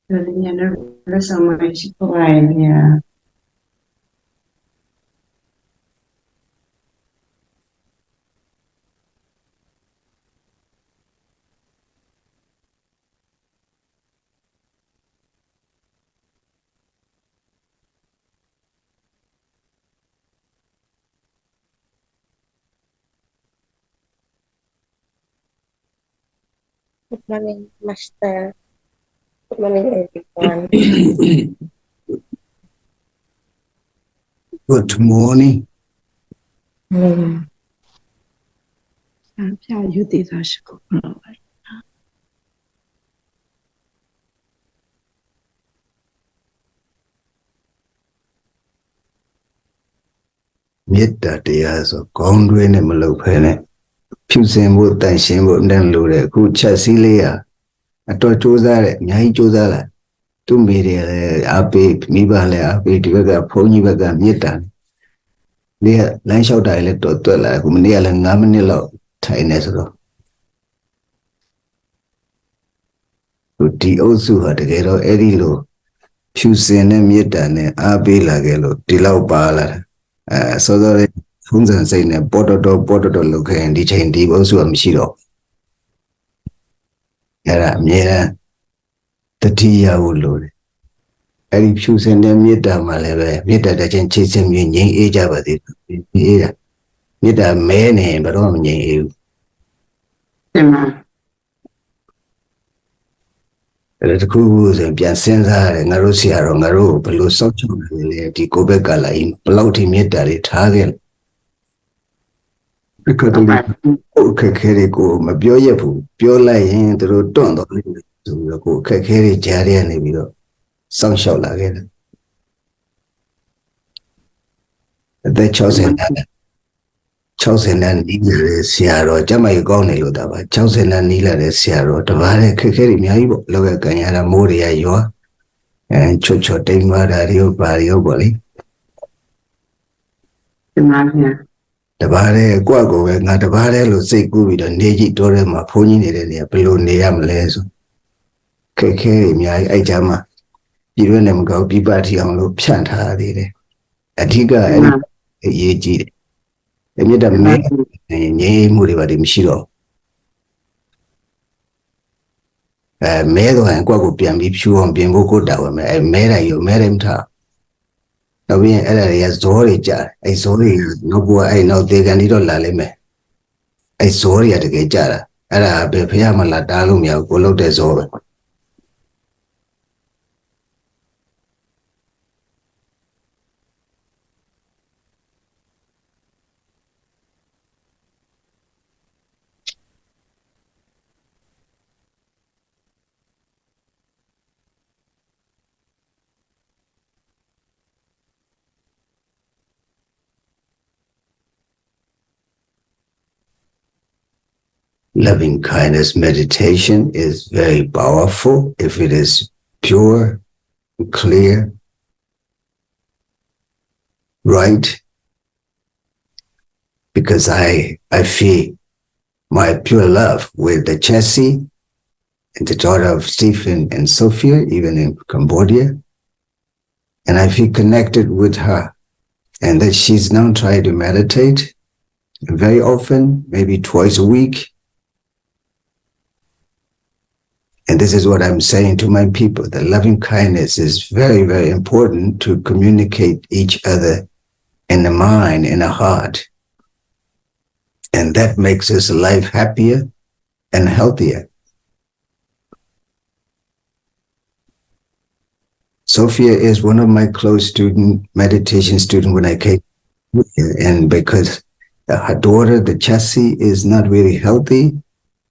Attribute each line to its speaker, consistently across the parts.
Speaker 1: There's so much quiet here.
Speaker 2: Good morning, Master. Good morning, everyone.
Speaker 3: Good morning.
Speaker 1: 下雨地的时候了。
Speaker 3: မေတ္တာတရားဆိုခေါင်းတွင်းနဲ့မလုပ်ဖဲနဲ့ဖြူစင်ဖို့တန်ရှင်းဖို့နဲ့လို့တဲ့အခုချက်စည်းလေးကအတော်ကြိုးစားတဲ့အများကြီးကြိုးစားလာသူ့မိတွေလည်းအားပေးမိဘလည်းအားပေးဒီဘက်ကဘုန်းကြီးဘက်ကမေတ္တာဒီကလမ်းလျှောက်တာလည်းတော်တွက်လာအခုမနေ့ကလည်း9မိနစ်လောက်ထိုင်နေဆိုတော့ဒီအုပ်စုဟာတကယ်တော့အဲ့ဒီလိုဖြူစင်တဲ့မေတ္တာနဲ့အားပေးလာခဲ့လို့ဒီလောက်ပါလာတာစောစောလေးဖုံးစံစိတ်နဲ့ပေါ်တော်လုပ်ခဲ့ရင်ဒီချိန်ဒီအုပ်စုကမရှိတော့အဲ့ဒါအမြဲတမ်းတတိယဖို့လို့တယ်အဲ့ဒီဖြူစင်တဲ့မေတ္တာမှလည်းပဲမေတ္တာတစ်ချင်းချစ်ချင်းမြင်ငြိမ်းအေးကြပါသေးတယ်အေးတာမေတ္တာမဲနေရင်ဘယ်တော့မှမငြိမ်းအေးဘူး
Speaker 1: တင်ပါ
Speaker 3: အဲ့ဒါတခုခုဆိုပြန်စဉ်းစားရတယ်ငါတို့ဆရာတော်ငါတို့ဘယ်လိုစောင့်ချနေလဲဒီကိုဘက်ကလာရင်ဘယ်လောက်ထိမေတ္တာတွေထားခဲ့လဲခက်ခဲတွေကိုမပြောရဘူးပြောလိုက်ရင်သူတို့တွန့်တော့လိမ့်မယ်ဆိုတော့ကိုခက်ခဲတွေကြားရနေပြီးတော့စောင့်ရှောက်လာခဲ့တယ်အသက်60နဲ့နီးလာတဲ့ဆရာတော်ကျမကြီးကောင်းနေလို့တာပါ60နဲ့နီးလာတဲ့ဆရာတော်တပါးတဲ့ခက်ခဲတွေအများကြီးပေါ့လောကကံရတာမိုးတွေကရွာချွတ်တိမ်မာတာတွေပါရောပေါ့လေ
Speaker 1: တင်ပါဗျာ
Speaker 3: တပါးတဲ့ကိုယ့်ကိုယ်ပဲငါတပါးတဲ့လို့စိတ်ကူးပြီးတော့နေကြည့်တော့တဲ့မှာဘုန်းကြီးနေတဲ့နေရာဘယ်လိုနေရမလဲဆိုခက်ခဲတွေအများကြီးအဲ့ကြမှာပြည်ရွက်နေမကောက်ပြပထီအောင်လို့ဖြန့်ထားသေးတယ်အဓိကအဲ့ဒီအရေးကြီးတယ်အမြတ်တမဲငြိမ်းမှုတွေပါဒီမရှိတော့မဲတော့ရင်ကိုယ့်ကိုပြန်ပြီးဖြူအောင်ပြင်ဖို့ကိုတာဝမယ်မဲတိုင်းရောမဲတိုင်းမထားနောက်ပြီးအဲ့ဒါတွေကဇောတွေကြာအဲ့ဇောတွေနောက်ဘဝအဲ့နောက်ဒေဂန်ဒီတော့လာလိမ့်မယ်အဲ့ဇောတွေကတကယ်ကြာတာအဲ့ဒါပဲဖះမလာတားလို့မရဘူးကိုလောက်တဲ့ဇောပဲLoving kindness meditation is very powerful if it is pure, clear, right, because I feel my pure love with the Chessie and the daughter of Stephen and Sophia, even in Cambodia, and I feel connected with her, and that she's now trying to meditate very often, maybe twice a week. And this is what I'm saying to my people, that loving kindness is very, very important to communicate each other in the mind, in the heart. And that makes us life happier and healthier. Sophia is one of my close meditation students when I came here. And because her daughter, the Chassis, is not really healthy,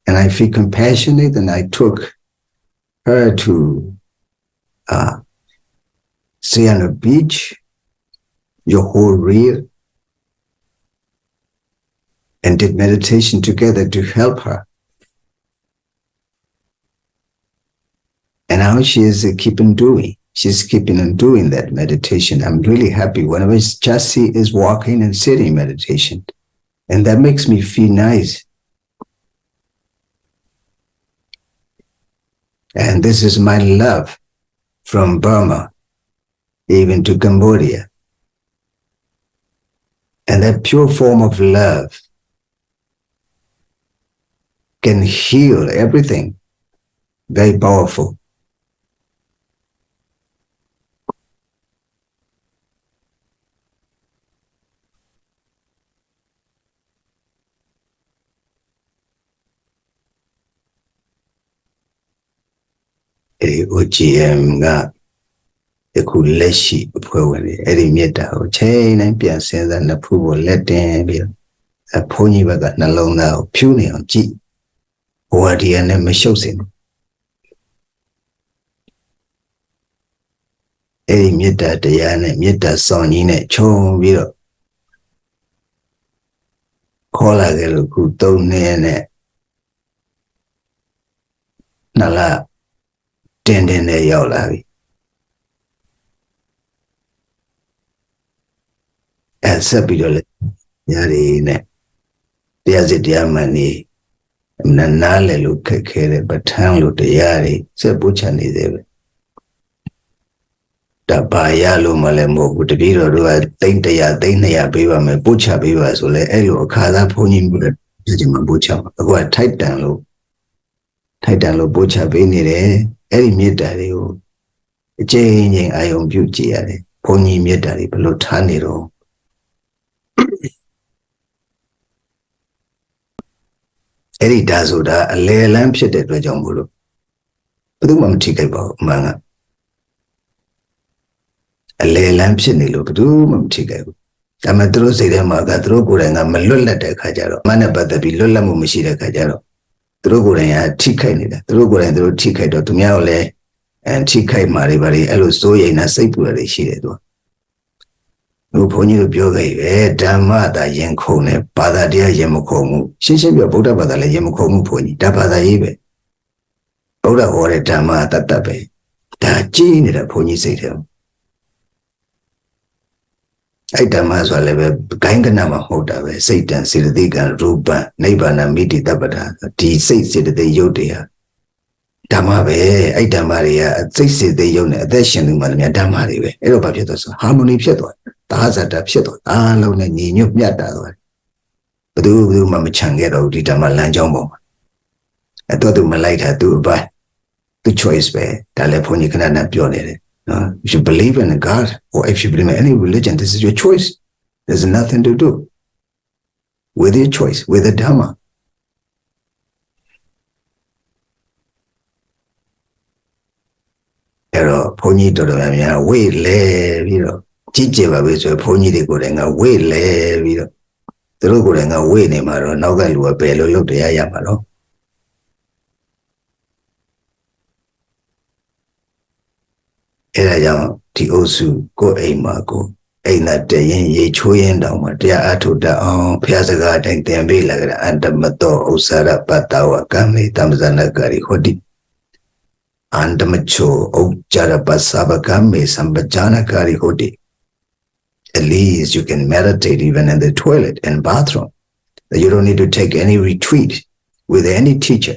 Speaker 3: and I feel compassionate, and I took her to stay on a beach, Johor Rio, and did meditation together to help her. And now she is she's keeping on doing that meditation. I'm really happy whenever Chassis is walking and sitting meditation. And that makes me feel nice. And this is my love from Burma, even to Cambodia. And that pure form of love can heal everything. Very powerful. OGM က အခုလက်ရှိအဖွဲ့ဝင်တွေအဲ့ဒီမေတ္တာကိုချိန်တိုင်းပြန်စဉ်းစားနှစ်ဖူးကိုလက်တင်ပြီးဘုန်းကြီးဘက်ကနှလုံးသားကိုဖြူးနေအောင်ကြည့်ဘဝတရားနဲ့မရှုပ်စင်ဘူးအဲ့ဒီမေတ္တာတရားနဲ့မေတ္တာဆောင်ကြီးနဲ့ခြုံပြီးတော့ခေါ်လာကြလို့ခု3နှစ်နဲ့နှစ်လတင်းနဲ့ရောက်လာပြီဆက်ပြီးတော့လေညာတွေနဲ့တရားစစ်တရားမှန်နေနားလေလို့ခက်ခဲတဲ့ပဋ္ဌာန်းလို့တရားတွေဆက်ပို့ချနေသေးပဲတပါရလို့မလဲမဟုတ်ဘူးတပည့်တော်တို့ကသိန်း100သိန်း200ပေးပါမယ်ပို့ချပေးပါဆိုလဲအဲ့လိုအခါသားဘုန်းကြီးမျိုးပြချင်မှပို့ချပါအခုကထိုက်တန်လို့ပို့ချပေးနေတယ်အဲ့ဒီမေတ္တာတွေကိုအချိန်ချင်းအာယုံပြုကြည့်ရတယ်ဘုန်းကြီးမေတ္တာတွေဘယ်လိုထားနေတော့အဲ့ဒီဒါဆိုတာအလယ်လန်းဖြစ်တဲ့အတွက်ကြောင့်မို့လို့ဘယ်သူမှမထိခိုက်ပါဘူးအမှန်ကအလယ်လန်းဖြစ်နေလို့ဘယ်သူမှမထိခိုက်ဘူးဒါမှသူတို့စိတ်ထဲမှာကသူတို့ကိုယ်တိုင်ကမလွတ်လပ်တဲ့ခါကျတော့အမှန်နဲ့ပတ်သက်ပြီးလွတ်လပ်မှုမရှိတဲ့ခါကျတော့သူတို့ကိုယ်တိုင်ကထိခိုက်နေတာသူတို့ကိုယ်တိုင်သူတို့ထိခိုက်တော့သူများကိုလည်းထိခိုက်မှာတွေပါလေအဲ့လိုစိုးရိမ်တာစိတ်ပူတာတွေရှိတယ်သူဘုန်းကြီးတို့ပြောခဲ့ပဲဓမ္မသာရင်ခုန်တယ်ဘာသာတရားရင်မခုန်ဘူးရှင်းပြောဗုဒ္ဓဘာသာလည်းရင်မခုန်ဘူးဘုန်းကြီးဒါဘာသာရေးပဲဗုဒ္ဓဟောတဲ့ဓမ္မတတ်တတ်ပဲဒါကြီးနေတဲ့ဘုန်းကြီးစိတ်ထဲအဲ့ဓမ္မဆိုလည်းပဲဂိုင်းကနမှာမဟုတ်တာပဲစိတ်တန်စေတသိက်ကံရူပံနိဗ္ဗာန်မိတိတပ္ပတာဒီစိတ်စေတသိက်ရုပ်တွေဟာဓမ္မပဲအဲ့ဓမ္မတွေကစိတ်စေတသိက်ရုပ်နဲ့အသက်ရှင်သူမှလည်းဓမ္မတွေပဲအဲ့တော့ဘာဖြစ်သွားဆိုဟာမိုနီဖြစ်သွားသာဇတာဖြစ်သွားအားလုံးနဲ့ညီညွတ်မြတ်တာသွားဘယ်သူမှမချန်ခဲ့တော့ဘူးဒီဓမ္မလမ်းကြောင်းပေါ်မှာအဲ့တော့သူမလိုက်တာသူအပိုင်းသူ choice ပဲဒါလည်းဘုန်းကြီးခဏခဏပြောနေတယ်if you believe in God or if you believe in any religion this is your choice there's nothing to do with your choice with the Dharmaအဲ့တော့ဘုန်းကြီးတော်တော်များဝေ့လဲပြီးတော့ကြည့်ကြပါပဲဆိုဘုန်းကြီးတွေကိုယ်တိုင်ကဝေ့လဲပြီးတော့သူတို့ကိုယ်တိုင်ကဝေ့နေမှာတော့နောက်ကလူကဘယ်လိုလုပ်တရားရမှာတော့အဲ့ဒါကြောင့်ဒီအုပ်စုကိုယ်အိမ်မှာကိုအိမ်နဲ့တရင်ရေချိုးရင်တောင်မှတရားအထုတ်တတ်အောင်ဘုရားစကားတိုင်းသင်ပေးလာကြတာအန္တမတောဥစ္စာရပတ္တဝကံမေတမ္ပဇနကာရီဟောတိအန္တမချိုဥစ္စာရပသဗကံမေသံပဇနကာရီဟောတိ At least you can meditate even in the toilet and bathroom. You don't need to take any retreat with any teacher.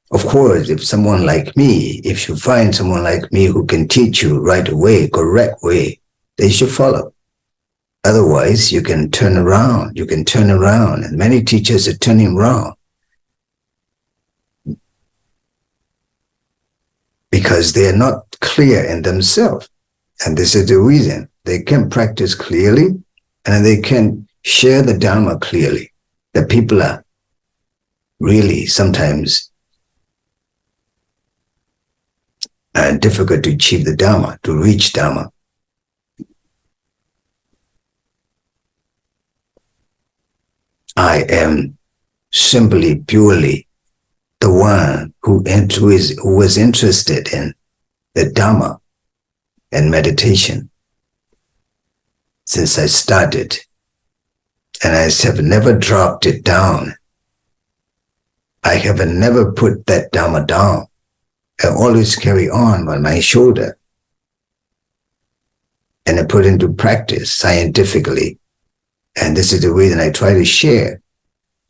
Speaker 3: Of course, if someone like me, if you find someone like me who can teach you right away, correct way, they should follow. Otherwise, you can turn around, and many teachers are turning around. Because they are not clear in themselves. And this is the reason. They can practice clearly and they can share the Dharma clearly. The people are really sometimes difficult to achieve the Dharma, to reach Dharma. I am simply purely the one who was interested in the Dharma and meditation. Since I started, and I have never dropped it down. I have never put that Dharma down. I always carry on my shoulder, and I put into practice scientifically. And this is the way that I try to share,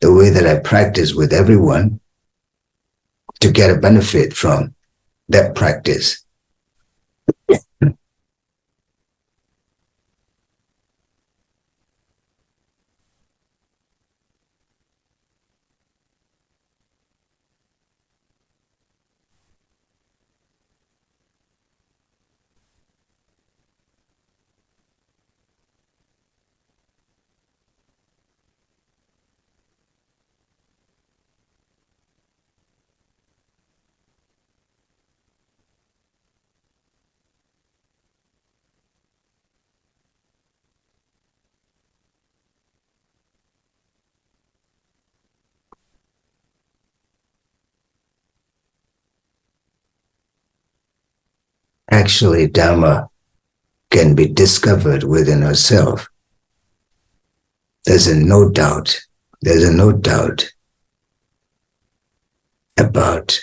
Speaker 3: the way that I practice with everyone to get a benefit from that practice. Actually, Dharma can be discovered within ourselves. There's no doubt about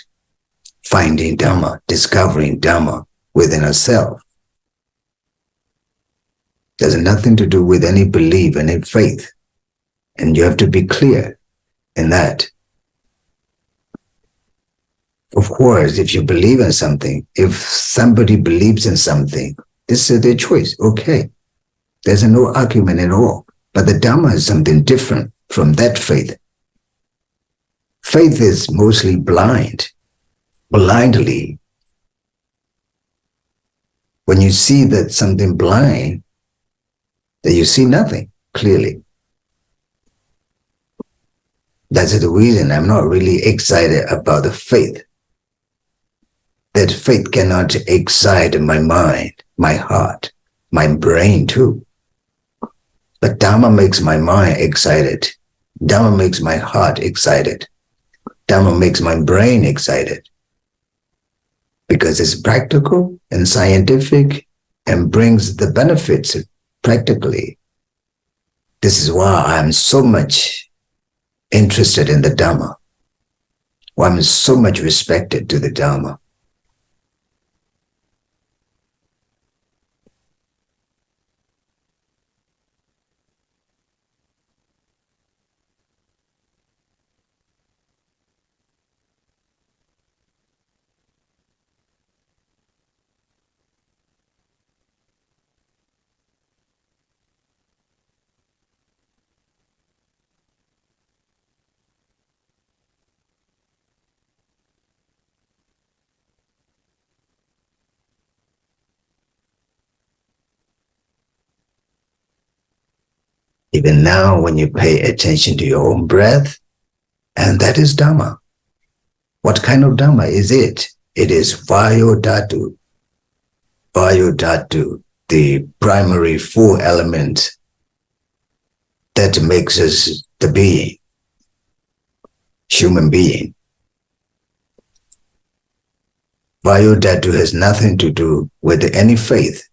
Speaker 3: finding Dharma, discovering Dharma within ourselves. There's nothing to do with any belief, any faith. And you have to be clear in that. Of course, if you believe in something, if somebody believes in something, this is their choice. Okay. There's no argument at all. But the Dharma is something different from that faith. Faith is mostly blind. Blindly. When you see that something blind, that you see nothing clearly. That's the reason I'm not really excited about the faith. That faith cannot excite my mind, my heart, my brain too. But Dharma makes my mind excited. Dharma makes my heart excited. Dharma makes my brain excited. Because it's practical and scientific and brings the benefits practically. This is why I'm so much interested in the Dharma. Why I'm so much respected to the Dharma. Even now, when you pay attention to your own breath, and that is Dharma. What kind of Dharma is it? It is Vayodhatu. Vayodhatu, the primary four element that makes us the being, human being. Vayodhatu has nothing to do with any faith.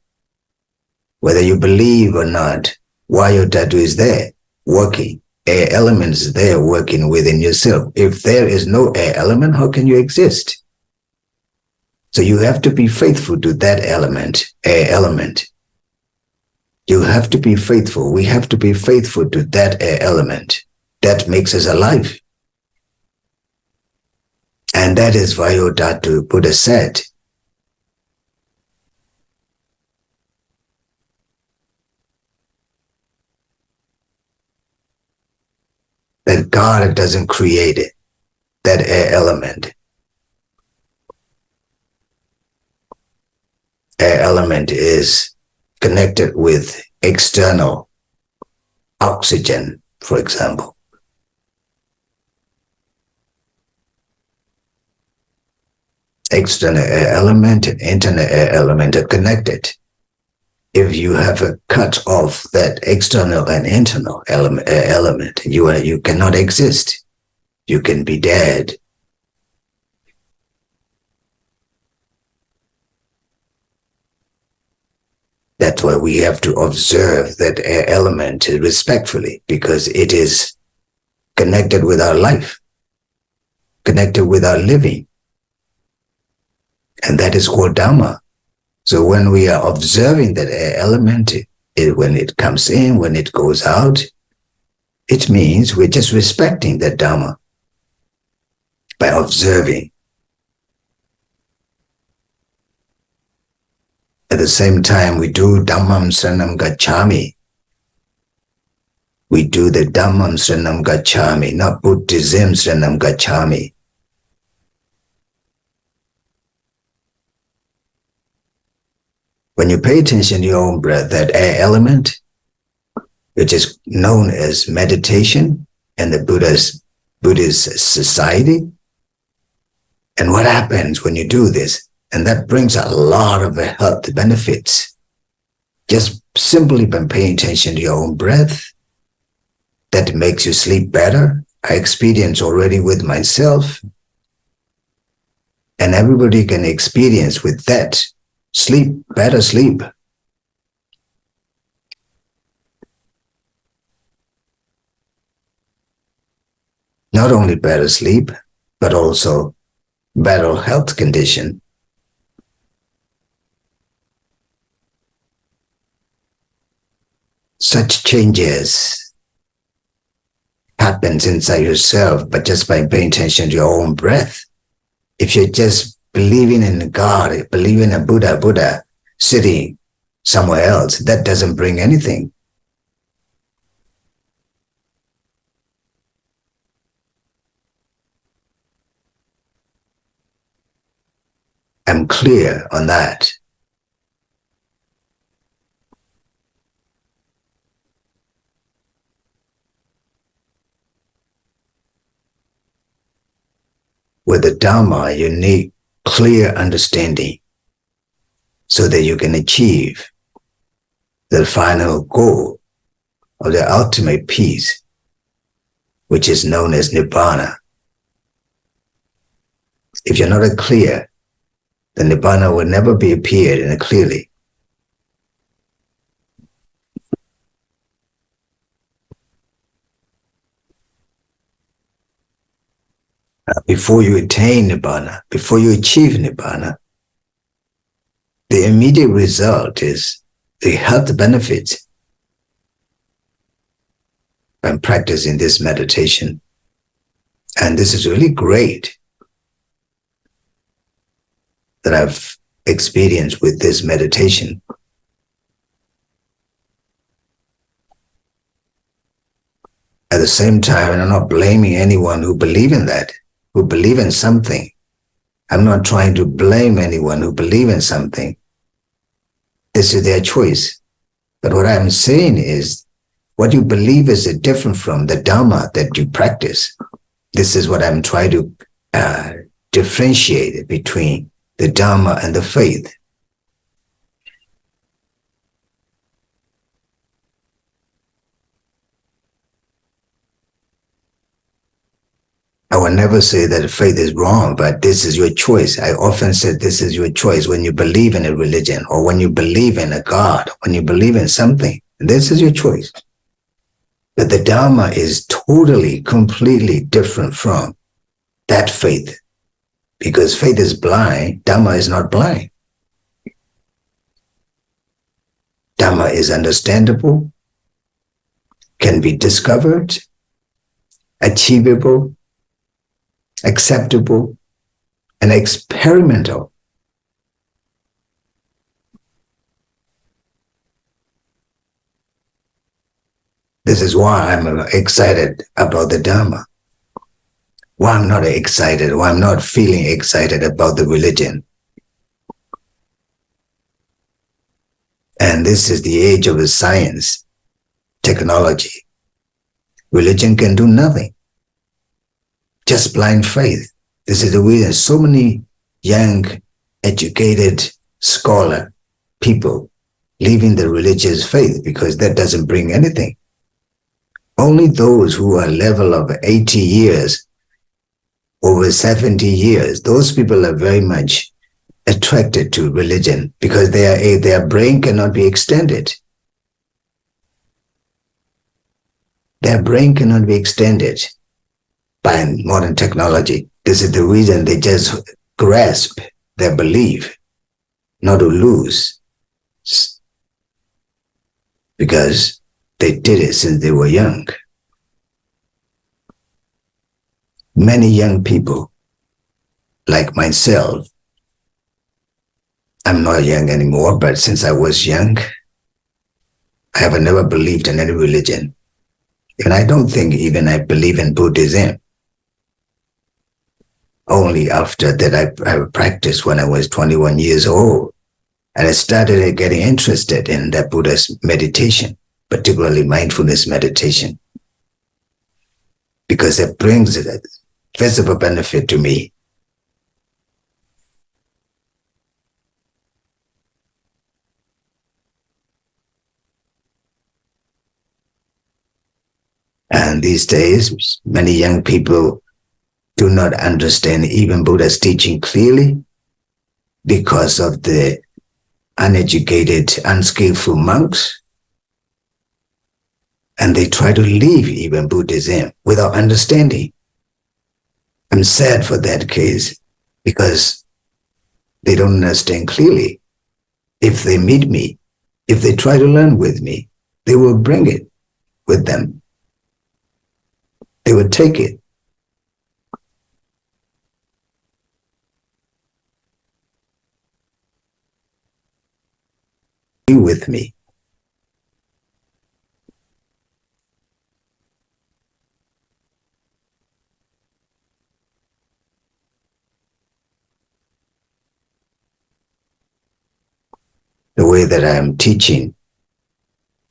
Speaker 3: Whether you believe or not, Vayodhatu is there, working. Air element is there, working within yourself. If there is no air element, how can you exist? So you have to be faithful to that element, air element. You have to be faithful. We have to be faithful to that air element. That makes us alive. And that is Vayodhatu, Buddha said. That God doesn't create it, that air element. Air element is connected with external oxygen, for example. External air element and internal air element are connected. If you have a cut off that external and internal element, you cannot exist. You can be dead. That's why we have to observe that element respectfully, because it is connected with our life, connected with our living. And that is called Dharma. So when we are observing that element, when it comes in, when it goes out, it means we're just respecting that Dharma by observing. At the same time, we do Dhammam Saranam Gacchami. We do the Dhammam Saranam Gacchami, not Buddhism Saranam Gacchami. When you pay attention to your own breath, that air element, which is known as meditation in the Buddhist society, and what happens when you do this, and that brings a lot of health benefits. Just simply by paying attention to your own breath, that makes you sleep better. I experience already with myself, and everybody can experience with that. Sleep, better sleep. Not only better sleep, but also better health condition. Such changes happens inside yourself, but just by paying attention to your own breath. If you're just believing in God, believing in Buddha sitting somewhere else, that doesn't bring anything. I'm clear on that. With the Dharma, you need clear understanding so that you can achieve the final goal of the ultimate peace, which is known as Nibbana. If you're not clear, the Nibbana will never be appeared clearly. Before you attain Nibbana, before you achieve Nibbana, the immediate result is the health benefits from practicing this meditation. And this is really great that I've experienced with this meditation. At the same time, I'm not blaming anyone who believe in that, who believe in something. I'm not trying to blame anyone who believe in something. This is their choice. But what I'm saying is, what you believe is different from the Dharma that you practice. This is what I'm trying to differentiate between the Dharma and the faith. I will never say that faith is wrong, but this is your choice. I often said this is your choice when you believe in a religion or when you believe in a God, when you believe in something. This is your choice. But the Dharma is totally, completely different from that faith. Because faith is blind, Dharma is not blind. Dharma is understandable, can be discovered, achievable, acceptable, and experimental. This is why I'm excited about the Dharma. Why I'm not excited, why I'm not feeling excited about the religion. And this is the age of the science, technology. Religion can do nothing. Just blind faith. This is the reason so many young, educated, scholar people leaving the religious faith, because that doesn't bring anything. Only those who are level of 80 years, over 70 years, those people are very much attracted to religion because their brain cannot be extended. Their brain cannot be extended by modern technology. This is the reason they just grasp their belief, not to lose, because they did it since they were young. Many young people, like myself, I'm not young anymore, but since I was young, I have never believed in any religion. And I don't think even I believe in Buddhism. Only after that I practiced when I was 21 years old. And I started getting interested in that Buddha's meditation, particularly mindfulness meditation, because it brings a visible benefit to me. And these days, many young people do not understand even Buddha's teaching clearly because of the uneducated, unskillful monks. And they try to leave even Buddhism without understanding. I'm sad for that case because they don't understand clearly. If they meet me, if they try to learn with me, they will bring it with them. They will take it. Be with me. The way that I am teaching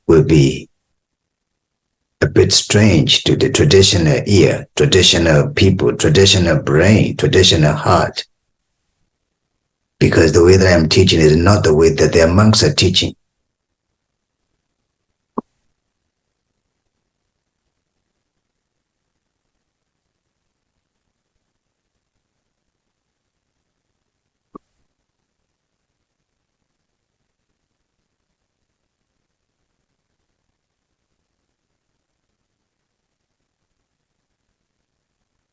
Speaker 3: will be a bit strange to the traditional ear, traditional people, traditional brain, traditional heart. Because the way that I am teaching is not the way that their monks are teaching.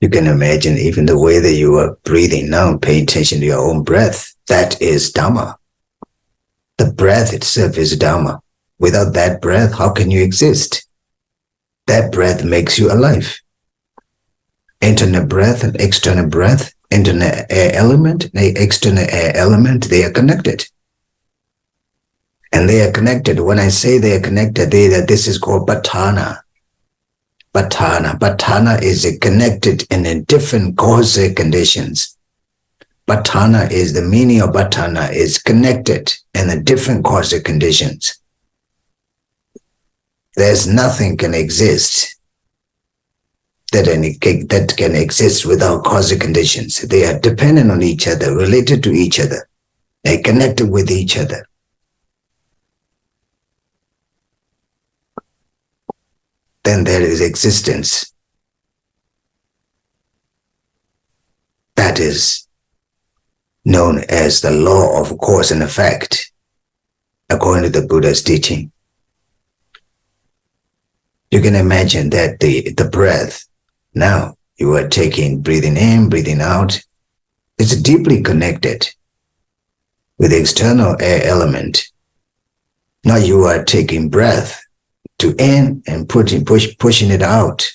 Speaker 3: You can imagine even the way that you are breathing now, pay attention to your own breath. That is Dharma. The breath itself is Dharma. Without that breath, how can you exist? That breath makes you alive. Internal breath and external breath, internal air element, and external air element, they are connected. And they are connected. When I say they are connected, this is called Patthana. Patthana is connected in a different causal conditions. Patthana is the meaning of Patthana is connected in a different causal conditions. There's nothing can exist that can exist without causal conditions. They are dependent on each other, related to each other. They're connected with each other. Then there is existence. That is known as the law of cause and effect, according to the Buddha's teaching. You can imagine that the breath, now you are breathing in, breathing out, it's deeply connected with the external air element. Now you are taking breath to in and pushing it out.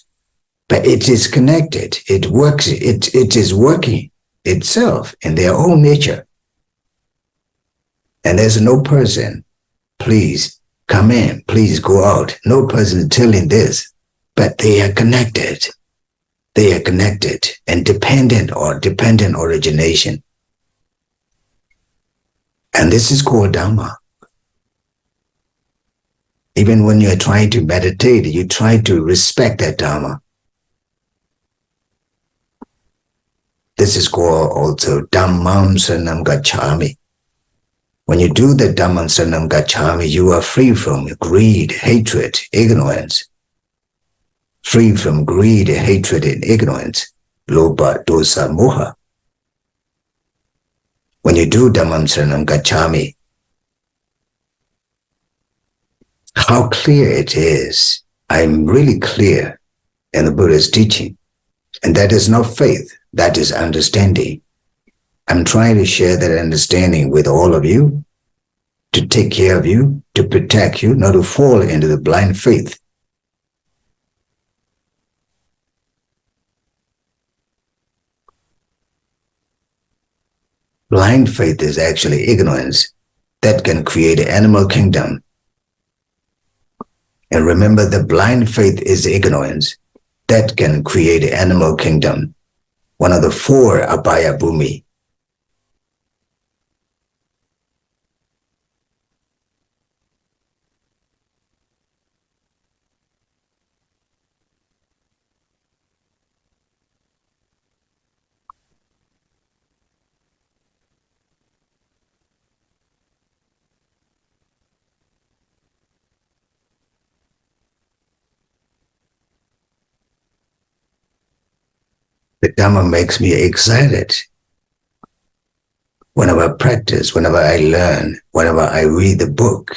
Speaker 3: But it is connected. It works. It is working itself in their own nature. And there's no person, please come in, please go out. No person telling this, but they are connected. They are connected and dependent origination. And this is called Dharma. Even when you're trying to meditate, you try to respect that Dharma. This is called also Dhammam Saranam Gacchami. When you do the Dhammam Saranam Gacchami, you are free from greed, hatred, ignorance. Free from greed, hatred, and ignorance. Lobha, dosa, moha. When you do Dhammam Saranam Gacchami, how clear it is. I'm really clear in the Buddha's teaching. And that is not faith, that is understanding. I'm trying to share that understanding with all of you, to take care of you, to protect you, not to fall into the blind faith. Blind faith is actually ignorance that can create an animal kingdom. And remember, the blind faith is ignorance that can create an animal kingdom, one of the four Abhaya Bhumi. The Dharma makes me excited. Whenever I practice, whenever I learn, whenever I read the book,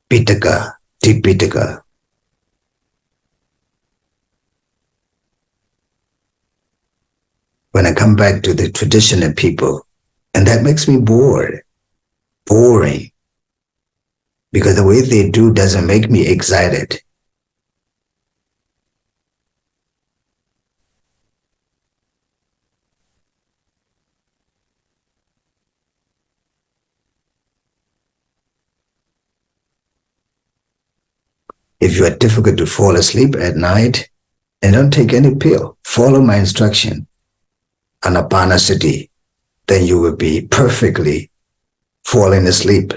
Speaker 3: Pitaka, Tipitaka, when I come back to the traditional people, and that makes me boring, because the way they do doesn't make me excited. If you are difficult to fall asleep at night, and don't take any pill, follow my instruction, Anapanasati, then you will be perfectly falling asleep,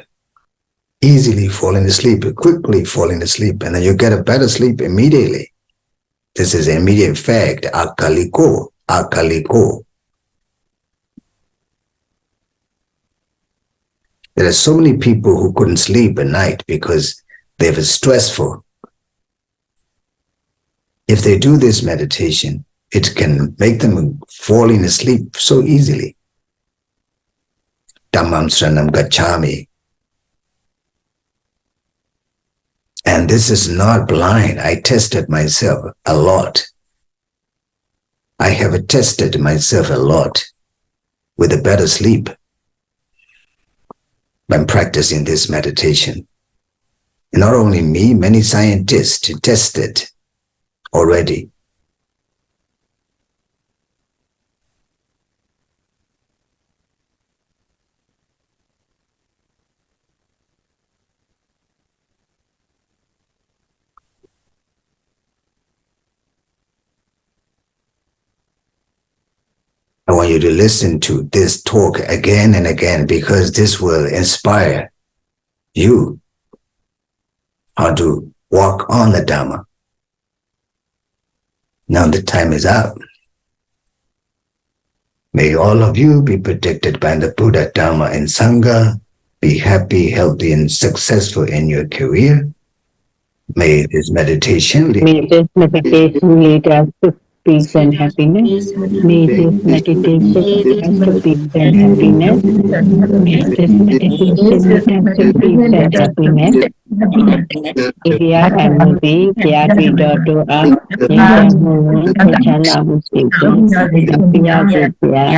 Speaker 3: easily falling asleep, quickly falling asleep, and then you get a better sleep immediately. This is an immediate fact, akaliko, akaliko. There are so many people who couldn't sleep at night because they were stressful. If they do this meditation, it can make them falling asleep so easily. Dhammam Saranam Gacchami. And this is not blind. I tested myself a lot. I have tested myself a lot with a better sleep by practicing this meditation. And not only me, many scientists tested already. I want you to listen to this talk again and again, because this will inspire you how to walk on the Dharma. Now the time is up. May all of you be protected by the Buddha, Dharma, and Sangha. Be happy, healthy, and successful in your career. May this meditation lead
Speaker 4: us to peace and happiness. May this meditation lead us to peace and happiness. May this meditation lead us to peace and happiness. Divya Anudi, Kyati Dodo Up, Yamu, Pachala Musiko, Divya.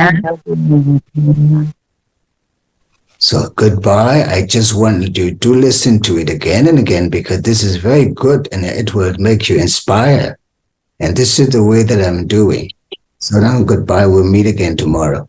Speaker 3: So goodbye. I just wanted you to listen to it again and again, because this is very good and it will make you inspire. And this is the way that I'm doing. So now goodbye. We'll meet again tomorrow.